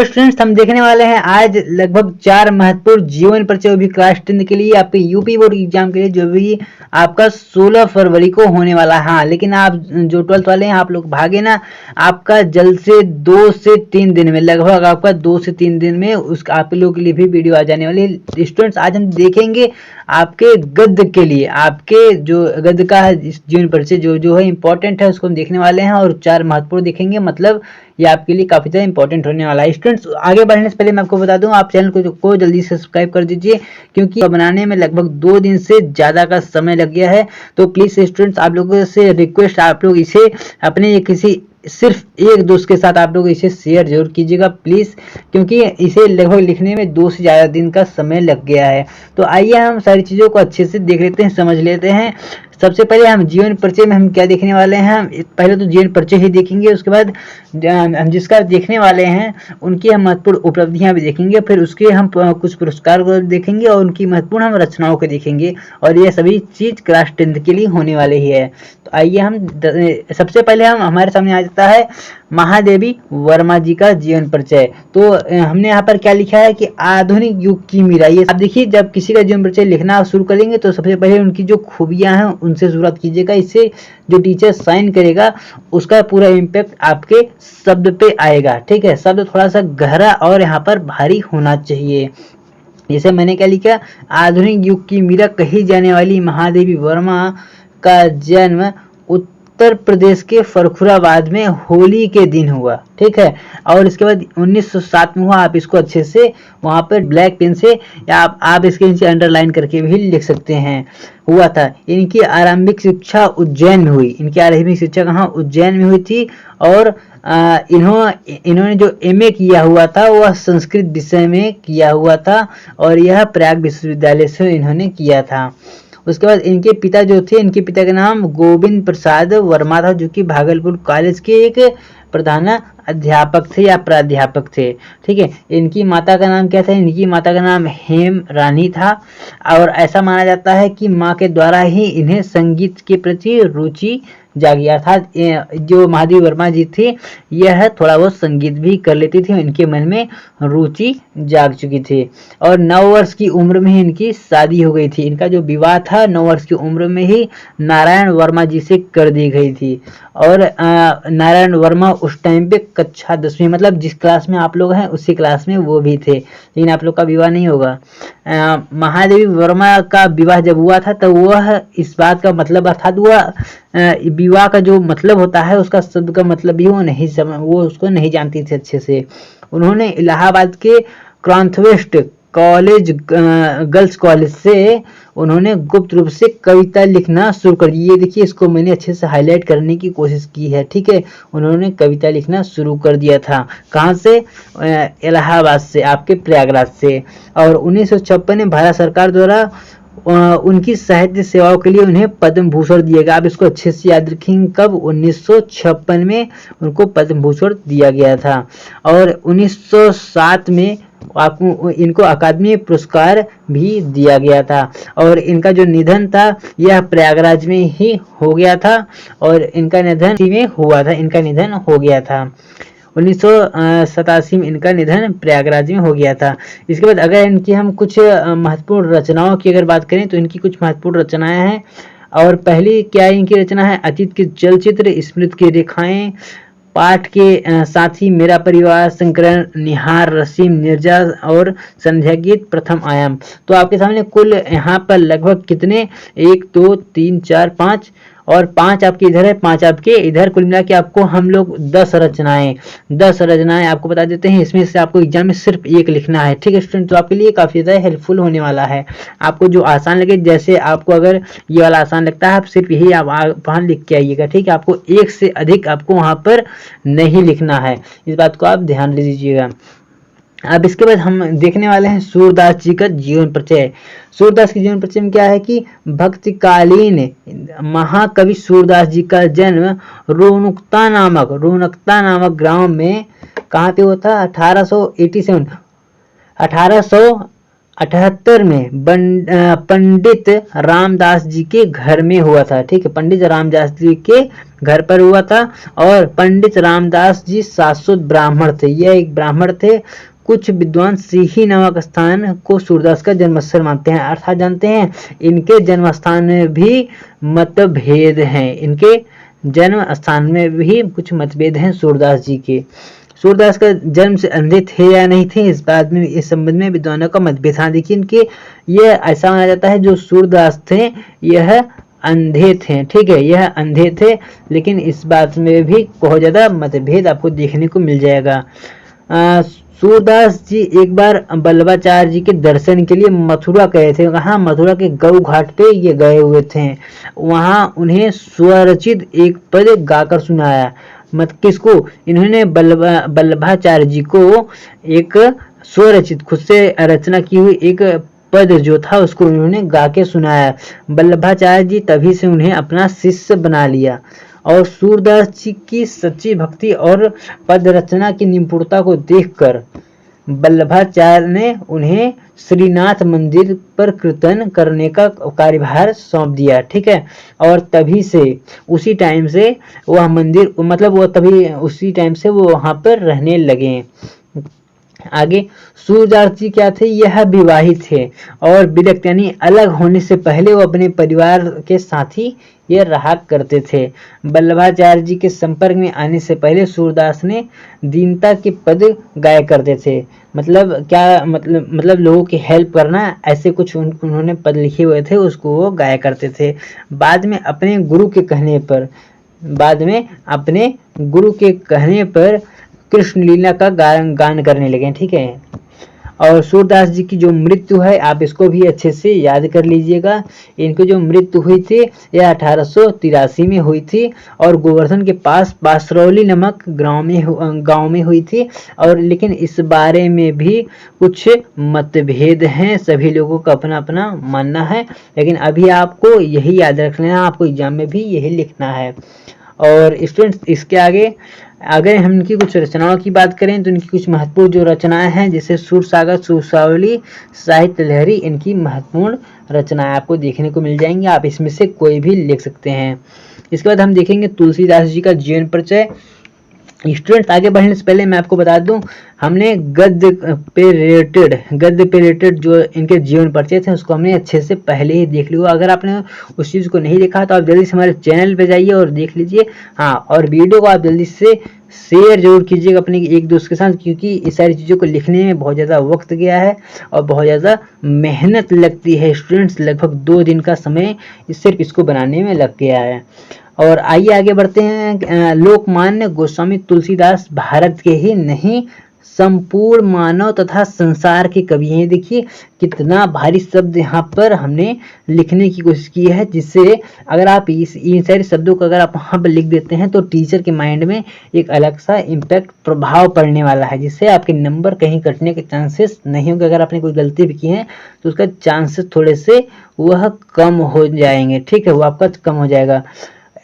Students, हम देखने वाले हैं आज लगभग 4 महत्वपूर्ण जीवन परिचय, वो भी क्लास 10 के लिए, आपके यूपी बोर्ड एग्जाम के लिए, जो भी आपका 16 फरवरी को होने वाला है। हाँ, लेकिन आप जो 12th वाले हैं, आप लोग भागे ना, आपका जल्द से 2 से 3 दिन में, लगभग आपका 2 से 3 दिन में उस आप लोगों के लिए भी वीडियो आ जाने वाली है। स्टूडेंट्स, आज हम देखेंगे आपके गद्य के लिए, आपके जो गद्य का है जीवन परिचय जो है इंपॉर्टेंट है, उसको हम देखने वाले हैं, और 4 महत्वपूर्ण देखेंगे। मतलब ये आपके लिए काफी ज्यादा इंपॉर्टेंट होने वाला है। स्टूडेंट्स, आगे बढ़ने से पहले मैं आपको बता दूं, आप चैनल को जल्दी सब्सक्राइब कर दीजिए, क्योंकि बनाने में लगभग 2 दिन से ज्यादा का समय लग गया है। तो प्लीज स्टूडेंट्स, आप लोगों से रिक्वेस्ट, आप लोग इसे अपने किसी सिर्फ एक दोस्त के साथ आप लोग इसे शेयर जरूर कीजिएगा प्लीज, क्योंकि इसे लगभग लिखने में 2 से ज्यादा दिन का समय लग गया है। तो आइए हम सारी चीजों को अच्छे से देख लेते हैं, समझ लेते हैं। सबसे पहले हम जीवन परिचय में हम क्या देखने वाले हैं, पहले तो जीवन परिचय ही देखेंगे, उसके बाद हम जिसका देखने वाले हैं उनकी हम महत्वपूर्ण उपलब्धियां भी देखेंगे, फिर उसके हम कुछ पुरस्कार को देखेंगे, और उनकी महत्वपूर्ण हम रचनाओं को देखेंगे, और ये सभी चीज क्लास 10 के लिए होने वाले ही है। तो आइए हम सबसे पहले हम हमारे सामने आ जाता है महादेवी वर्मा जी का जीवन परिचय। तो हमने यहाँ पर क्या लिखा है कि आधुनिक युग की मीरा। ये आप देखिए, जब किसी का जीवन परिचय लिखना शुरू करेंगे तो सबसे पहले उनकी जो खूबियां हैं उनसे शुरुआत कीजिएगा। इससे जो टीचर साइन करेगा उसका पूरा इम्पैक्ट आपके शब्द पे आएगा। ठीक है, शब्द थोड़ा सा गहरा और यहाँ पर भारी होना चाहिए। जैसे मैंने क्या लिखा, आधुनिक युग की मीरा कही जाने वाली महादेवी वर्मा का जन्म उत्तर प्रदेश के फरखुराबाद में होली के दिन हुआ। ठीक है, और इसके बाद 1907 में हुआ। आप इसको अच्छे से वहां पर ब्लैक पेन से या आप इसके नीचे अंडरलाइन करके भी लिख सकते हैं, हुआ था। इनकी आरंभिक शिक्षा उज्जैन में हुई। इनकी आरंभिक शिक्षा कहाँ, उज्जैन में हुई थी। और इन्होंने जो एमए किया हुआ था वह संस्कृत विषय में किया हुआ था, और यह प्रयाग विश्वविद्यालय से इन्होंने किया था। उसके बाद इनके पिता जो थे, इनके पिता का नाम गोविंद प्रसाद वर्मा था, जो कि भागलपुर कॉलेज के एक प्रधान अध्यापक थे या प्राध्यापक थे। ठीक है, इनकी माता का नाम क्या था, इनकी माता का नाम हेम रानी था, और ऐसा माना जाता है कि माँ के द्वारा ही इन्हें संगीत के प्रति रुचि जागी। अर्थात जो महादेवी वर्मा जी थी, यह थोड़ा बहुत संगीत भी कर लेती थी, इनके मन में रुचि जाग चुकी थी। और 9 वर्ष की उम्र में ही इनकी शादी हो गई थी। इनका जो विवाह था 9 वर्ष की उम्र में ही नारायण वर्मा जी से कर दी गई थी। और नारायण वर्मा उस टाइम पे कक्षा 10वीं, मतलब जिस क्लास में आप लोग हैं उसी क्लास में वो भी थे, लेकिन आप लोग का विवाह नहीं होगा। महादेवी वर्मा का विवाह जब हुआ था तो वह इस बात का मतलब, अर्थात वह विवाह का जो मतलब होता है उसका शब्द का मतलब भी वो उसको नहीं जानती थी अच्छे से। उन्होंने इलाहाबाद के क्रांथवेस्ट कॉलेज, गर्ल्स कॉलेज से उन्होंने गुप्त रूप से कविता लिखना शुरू कर दी। ये देखिए, इसको मैंने अच्छे से हाईलाइट करने की कोशिश की है। ठीक है, उन्होंने कविता लिखना शुरू कर दिया था। कहाँ से, इलाहाबाद से, आपके प्रयागराज से। और 1956 में भारत सरकार द्वारा उनकी साहित्य सेवाओं के लिए उन्हें पद्म भूषण दिया गया। आप इसको अच्छे से याद रखेंगे, कब, 1956 में उनको पद्म भूषण दिया गया था। और 1907 में आपको इनको अकादमी पुरस्कार भी दिया गया था। और इनका जो निधन था यह प्रयागराज में ही हो गया था, और इनका निधन में हुआ था, इनका निधन हो गया था 1987 में इनका निधन प्रयागराज में हो गया था। इसके बाद अगर इनकी हम कुछ महत्वपूर्ण रचनाओं की अगर बात करें तो इनकी कुछ महत्वपूर्ण रचनाएं हैं। और पहली क्या इनकी रचना है, अतीत के चलचित्र, स्मृति की रेखाएं, पाठ के साथ ही मेरा परिवार, संकरण, निहार, रसीम, निर्जा और संध्या गीत, प्रथम आयाम। तो आपके सामने कुल यहाँ पर लगभग कितने, 1 2 3 4 5 और 5 आपके इधर है, 5 आपके इधर, कुल मिला के आपको हम लोग 10 रचनाएं आपको बता देते हैं। इसमें से आपको एग्जाम में सिर्फ 1 लिखना है। ठीक है स्टूडेंट, तो आपके लिए काफी ज्यादा हेल्पफुल होने वाला है। आपको जो आसान लगे, जैसे आपको अगर ये वाला आसान लगता है, आप सिर्फ यही आप वहां लिख के आइएगा। ठीक है, आपको 1 से अधिक आपको वहां पर नहीं लिखना है, इस बात को आप ध्यान दे दीजिएगा। अब इसके बाद हम देखने वाले हैं सूरदास जी का जीवन परिचय। सूरदास के जीवन परिचय में क्या है कि भक्तिकालीन महाकवि सूरदास जी का जन्म रोहनुक्ता नामक ग्राम में कहाँ पे हुआ था, 1887 78 में पंडित रामदास जी के घर में हुआ था। ठीक है, पंडित रामदास जी के घर पर हुआ था। और पंडित रामदास जी शाश्वत ब्राह्मण थे, यह एक ब्राह्मण थे। कुछ विद्वान सिही नामक स्थान को सूरदास का जन्मस्थल मानते हैं, अर्थात जानते हैं इनके जन्म स्थान में भी मतभेद हैं, इनके जन्म स्थान में भी कुछ मतभेद हैं सूरदास जी के। सूरदास का जन्म से अंधे थे या नहीं थे, इस बात में, इस संबंध में विद्वानों का मतभेद। हाँ देखिए, इनके यह ऐसा माना जाता है जो सूरदास थे यह अंधे थे। ठीक है, यह अंधे थे, लेकिन इस बात में भी बहुत ज्यादा मतभेद आपको देखने को मिल जाएगा। सूरदास जी एक बार बल्लभाचार्य जी के दर्शन के लिए मथुरा गए थे। कहाँ? मथुरा के गौ घाट पे ये गए हुए थे। वहां उन्हें स्वरचित एक पद गाकर सुनाया। मत किसको? इन्होंने बल्लभाचार्य जी को एक स्वरचित, खुद से रचना की हुई एक पद जो था उसको उन्होंने गा के सुनाया। बल्लभाचार्य जी तभी से उन्हें अपना शिष्य बना लिया। और सूरदास जी की सच्ची भक्ति और पद रचना की निपुणता को देखकर बल्लभाचार्य ने उन्हें श्रीनाथ मंदिर पर कीर्तन करने का कार्यभार सौंप दिया। ठीक है, और तभी से उसी टाइम से वह मंदिर, मतलब वो तभी उसी टाइम से वो वहां पर रहने लगे। आगे, सूरदास जी क्या थे? यह विवाहित थे और विरक्त यानी अलग होने से पहले वो अपने परिवार के साथ ही ये रहा करते थे। बल्लभाचार्य जी के संपर्क में आने से पहले सूरदास ने दीनता के पद गाया करते थे। मतलब क्या? मतलब लोगों की हेल्प करना, ऐसे कुछ उन्होंने पद लिखे हुए थे, उसको वो गाया करते थे। बाद में अपने गुरु के कहने पर कृष्ण लीला का गान करने लगे। ठीक है, और सूरदास जी की जो मृत्यु है आप इसको भी अच्छे से याद कर लीजिएगा। इनकी जो मृत्यु हुई थी यह 1883 में हुई थी और गोवर्धन के पास बासरौली नामक गांव में हुई थी। और लेकिन इस बारे में भी कुछ मतभेद हैं, सभी लोगों का अपना अपना मानना है, लेकिन अभी आपको यही याद रखना है, आपको एग्जाम में भी यही लिखना है। और स्टूडेंट्स, इसके आगे अगर हम इनकी कुछ रचनाओं की बात करें तो इनकी कुछ महत्वपूर्ण जो रचनाएं हैं, जैसे सुर सागर, सुरसावली, साहित्य लहरी, इनकी महत्वपूर्ण रचनाएं आपको देखने को मिल जाएंगी। आप इसमें से कोई भी लिख सकते हैं। इसके बाद हम देखेंगे तुलसीदास जी का जीवन परिचय। स्टूडेंट्स, आगे बढ़ने से पहले मैं आपको बता दूं, हमने गद्य पे रिलेटेड जो इनके जीवन परिचय थे उसको हमने अच्छे से पहले ही देख लिया। अगर आपने उस चीज़ को नहीं देखा तो आप जल्दी से हमारे चैनल पे जाइए और देख लीजिए। हाँ, और वीडियो को आप जल्दी से शेयर जरूर कीजिएगा अपने एक दोस्त के साथ, क्योंकि इस सारी चीज़ों को लिखने में बहुत ज़्यादा वक्त गया है और बहुत ज़्यादा मेहनत लगती है। स्टूडेंट्स, लगभग 2 दिन का समय सिर्फ इसको बनाने में लग गया है। और आइए आगे बढ़ते हैं। लोकमान्य गोस्वामी तुलसीदास भारत के ही नहीं, संपूर्ण मानव तथा संसार के कवि हैं। देखिए कितना भारी शब्द यहाँ पर हमने लिखने की कोशिश की है, जिससे अगर आप इन सारे शब्दों को अगर आप वहाँ पर लिख देते हैं तो टीचर के माइंड में एक अलग सा इम्पैक्ट प्रभाव पड़ने वाला है, जिससे आपके नंबर कहीं कटने के चांसेस नहीं होंगे। अगर आपने कोई गलती भी की है तो उसका चांसेस थोड़े से वह कम हो जाएंगे। ठीक है, वो आपका कम हो जाएगा।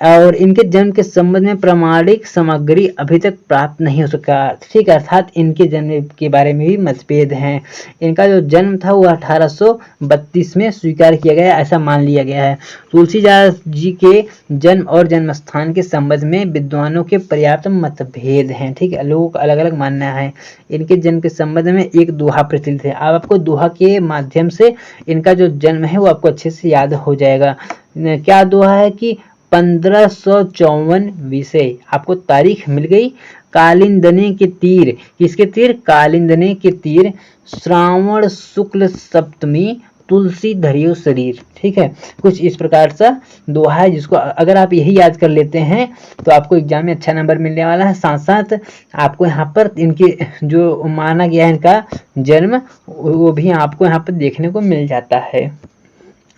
और इनके जन्म के संबंध में प्रामाणिक सामग्री अभी तक प्राप्त नहीं हो सका। ठीक है, अर्थात इनके जन्म के बारे में भी मतभेद हैं। इनका जो जन्म था वो 1832 में स्वीकार किया गया, ऐसा मान लिया गया है। तुलसीदास जी के जन्म और जन्म स्थान के संबंध में विद्वानों के पर्याप्त मतभेद हैं। ठीक है, लोगों का अलग अलग मानना है। इनके जन्म के संबंध में एक दोहा प्रचलित है। अब आपको दोहा के माध्यम से इनका जो जन्म है वो आपको अच्छे से याद हो जाएगा। क्या दोहा है कि 1554 विषय, आपको तारीख मिल गई। कालिंदने के तीर, किसके तीर? कालिंदने के तीर, श्रावण शुक्ल सप्तमी, तुलसी धरियो शरीर। ठीक है, कुछ इस प्रकार सा दोहा है, जिसको अगर आप यही याद कर लेते हैं तो आपको एग्जाम में अच्छा नंबर मिलने वाला है। साथ साथ आपको यहाँ पर इनके जो माना गया है इनका जन्म, वो भी आपको यहाँ पर देखने को मिल जाता है।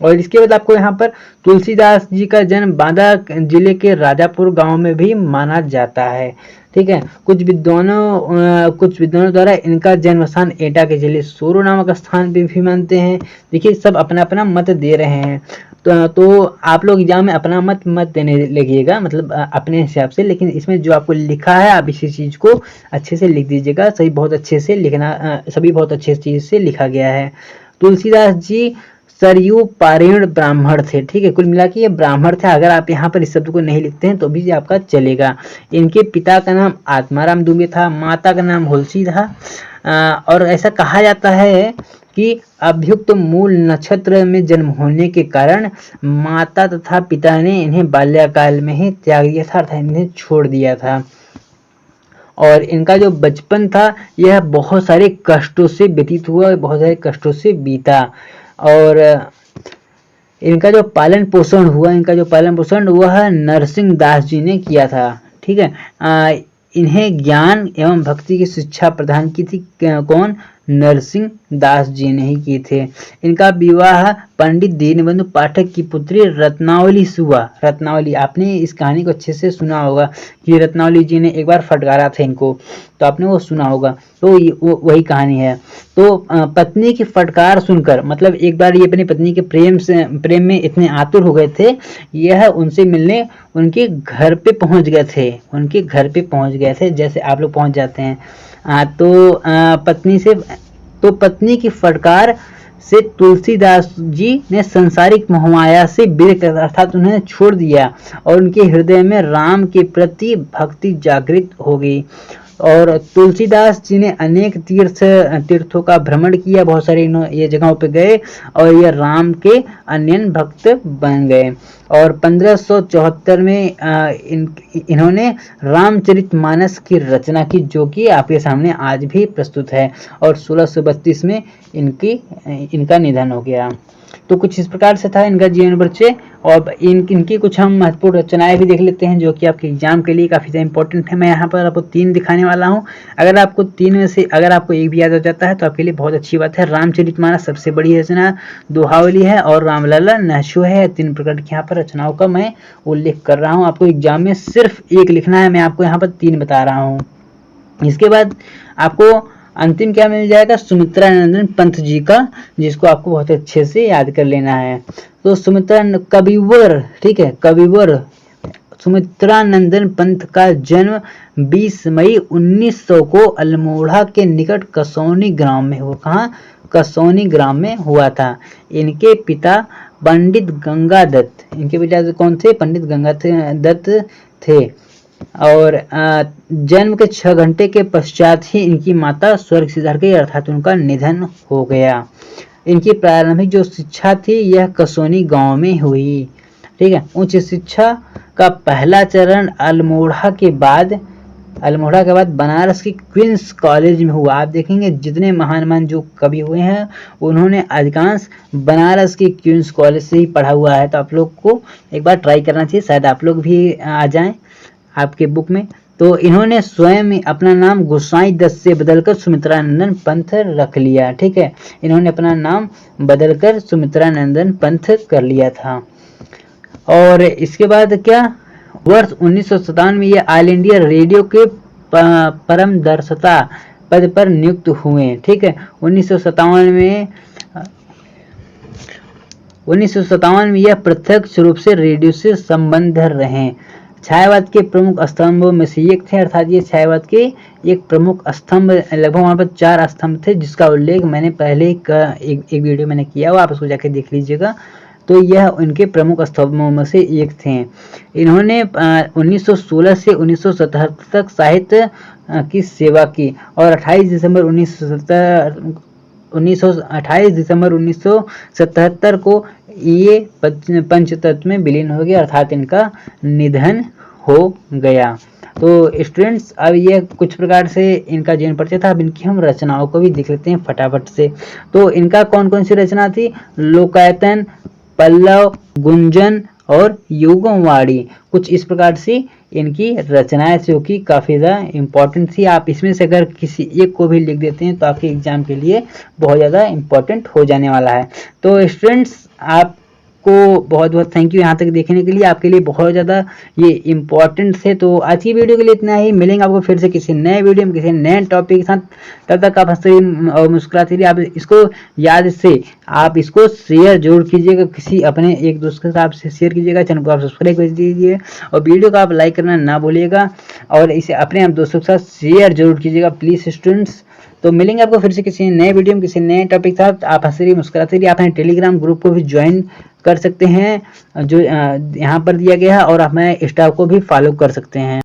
और इसके बाद आपको यहाँ पर तुलसीदास जी का जन्म बांदा जिले के राजापुर गांव में भी माना जाता है। ठीक है, कुछ विद्वानों द्वारा इनका जन्म स्थान एटा के जिले सोरो नामक स्थान पे भी मानते हैं। देखिए सब अपना अपना मत दे रहे हैं, तो आप लोग एग्जाम में अपना मत देने लगिएगा, मतलब अपने हिसाब से। लेकिन इसमें जो आपको लिखा है आप इसी चीज़ को अच्छे से लिख दीजिएगा। सभी बहुत अच्छे से चीज़ से लिखा गया है। तुलसीदास जी सरयू पारेण ब्राह्मण थे। ठीक है, कुल मिला के ये ब्राह्मण थे। अगर आप यहाँ पर इस शब्द को नहीं लिखते हैं तो भी आपका चलेगा। इनके पिता का नाम आत्माराम दुबे था, माता का नाम हुलसी था। और ऐसा कहा जाता है कि अभियुक्त मूल नक्षत्र में जन्म होने के कारण माता तथा पिता ने इन्हें बाल्यकाल में ही त्याग दिया था, अर्थात इन्हें छोड़ दिया था। और इनका जो बचपन था यह बहुत सारे कष्टों से व्यतीत हुआ, बहुत सारे कष्टों से बीता। और इनका जो पालन पोषण वह नरसिंह दास जी ने किया था। ठीक है, इन्हें ज्ञान एवं भक्ति की शिक्षा प्रदान की थी कौन? नरसिंह दास जी ने ही किए थे। इनका विवाह पंडित दीनबंधु पाठक की पुत्री रत्नावली से हुआ। रत्नावली, आपने इस कहानी को अच्छे से सुना होगा कि रत्नावली जी ने एक बार फटकारा था इनको, तो आपने वो सुना होगा, तो वही कहानी है। तो पत्नी की फटकार सुनकर, मतलब एक बार ये अपनी पत्नी के प्रेम में इतने आतुर हो गए थे, यह उनसे मिलने उनके घर पे पहुंच गए थे, जैसे आप लोग पहुंच जाते हैं। तो पत्नी की फटकार से तुलसीदास जी ने संसारिक मोहमाया से विरक्त, अर्थात उन्हें छोड़ दिया, और उनके हृदय में राम के प्रति भक्ति जागृत हो गई। और तुलसीदास जी ने अनेक तीर्थों का भ्रमण किया, बहुत सारे ये जगहों पे गए और ये राम के अनन्य भक्त बन गए। और 1574 में इन्होंने रामचरितमानस की रचना की, जो कि आपके सामने आज भी प्रस्तुत है। और 1632 में इनका निधन हो गया। तो कुछ इस प्रकार से था इनका जीवन परिचय। और इनकी कुछ हम महत्वपूर्ण रचनाएं भी देख लेते हैं, जो कि आपके एग्जाम के लिए काफी ज्यादा इंपॉर्टेंट है। मैं यहाँ पर आपको 3 दिखाने वाला हूँ। अगर आपको 3 में से अगर आपको एक भी याद हो जाता है तो आपके लिए बहुत अच्छी बात है। रामचरितमानस सबसे बड़ी रचना, दोहावली है और रामलला नशो है। 3 प्रकार की यहाँ पर रचनाओं का मैं उल्लेख कर रहा हूँ। आपको एग्जाम में सिर्फ एक लिखना है, मैं आपको यहाँ पर 3 बता रहा हूँ। इसके बाद आपको अंतिम क्या मिल जाएगा? सुमित्रानंदन पंत जी का, जिसको आपको बहुत अच्छे से याद कर लेना है। तो कविवर, ठीक है, कविवर सुमित्रानंदन पंत का जन्म 20 मई 1900 को अल्मोड़ा के निकट कसौनी ग्राम में हुआ। कहाँ? कसौनी ग्राम में हुआ था। इनके पिता पंडित गंगा दत्त, इनके पिता कौन थे? पंडित गंगा दत्त थे। और जन्म के 6 घंटे के पश्चात ही इनकी माता स्वर्ग सिधार गई, अर्थात उनका निधन हो गया। इनकी प्रारंभिक जो शिक्षा थी यह कसौनी गांव में हुई। ठीक है, उच्च शिक्षा का पहला चरण अल्मोड़ा के बाद बनारस की क्वींस कॉलेज में हुआ। आप देखेंगे जितने महान जो कवि हुए हैं उन्होंने अधिकांश बनारस की क्वींस कॉलेज से ही पढ़ा हुआ है। तो आप लोग को एक बार ट्राई करना चाहिए, शायद आप लोग भी आ जाएं आपके बुक में। तो इन्होंने स्वयं अपना नाम गोसाई दत्त से बदलकर सुमित्रानंदन पंत रख लिया। ठीक है, इन्होंने अपना नाम बदलकर सुमित्रानंदन पंत कर लिया था। और इसके बाद क्या? वर्ष 1957 में ये ऑल इंडिया रेडियो के परमदर्शिता पद पर नियुक्त हुए। ठीक है, 1957 में यह प्रत्यक्ष रूप से रेडियो से संबंध रहे। छायावाद के प्रमुख स्तंभों में से एक थे, अर्थात ये छायावाद के एक प्रमुख स्तंभ, लगभग वहां पर 4 स्तंभ थे, जिसका उल्लेख मैंने पहले एक वीडियो मैंने किया हुआ, आप उसको जाके देख लीजिएगा। तो यह उनके प्रमुख स्तंभों में से एक थे। इन्होंने 1916 से 1977 तक साहित्य की सेवा की और 28 दिसंबर 1977 को ये पंचतत्व में विलीन हो गया, अर्थात इनका निधन हो गया। तो स्टूडेंट्स, अब ये कुछ प्रकार से इनका जीवन परिचय था। अब इनकी हम रचनाओं को भी देख लेते हैं फटाफट से। तो इनका कौन कौन सी रचना थी? लोकायतन, पल्लव, गुंजन और युगमवाणी। कुछ इस प्रकार से इनकी रचनाएं जो कि काफी ज्यादा इंपॉर्टेंट थी। आप इसमें से अगर किसी एक को भी लिख देते हैं तो आपके एग्जाम के लिए बहुत ज्यादा इंपॉर्टेंट हो जाने वाला है। तो स्टूडेंट्स, आप को बहुत बहुत थैंक यू यहाँ तक देखने के लिए, आपके लिए बहुत ज़्यादा ये इम्पोर्टेंट है। तो आज की वीडियो के लिए इतना ही, मिलेंगे आपको फिर से किसी नए वीडियो में किसी नए टॉपिक के साथ। तब तक आप हंसते और मुस्कुराते रहिए। आप इसको याद से आप इसको शेयर जरूर कीजिएगा, किसी अपने एक दोस्त के साथ शेयर कीजिएगा, चैनल को आप सब्सक्राइब कर दीजिए और वीडियो को आप लाइक करना ना भूलिएगा और इसे अपने आप दोस्तों के साथ शेयर जरूर कीजिएगा प्लीज़ स्टूडेंट्स। तो मिलेंगे आपको फिर से किसी नए वीडियो में किसी नए टॉपिक के साथ। आप हंसते रहिए मुस्कुराते रहिए। आप हमारे टेलीग्राम ग्रुप को भी ज्वाइन कर सकते हैं जो यहाँ पर दिया गया है, और आप हमारे इंस्टा को भी फॉलो कर सकते हैं।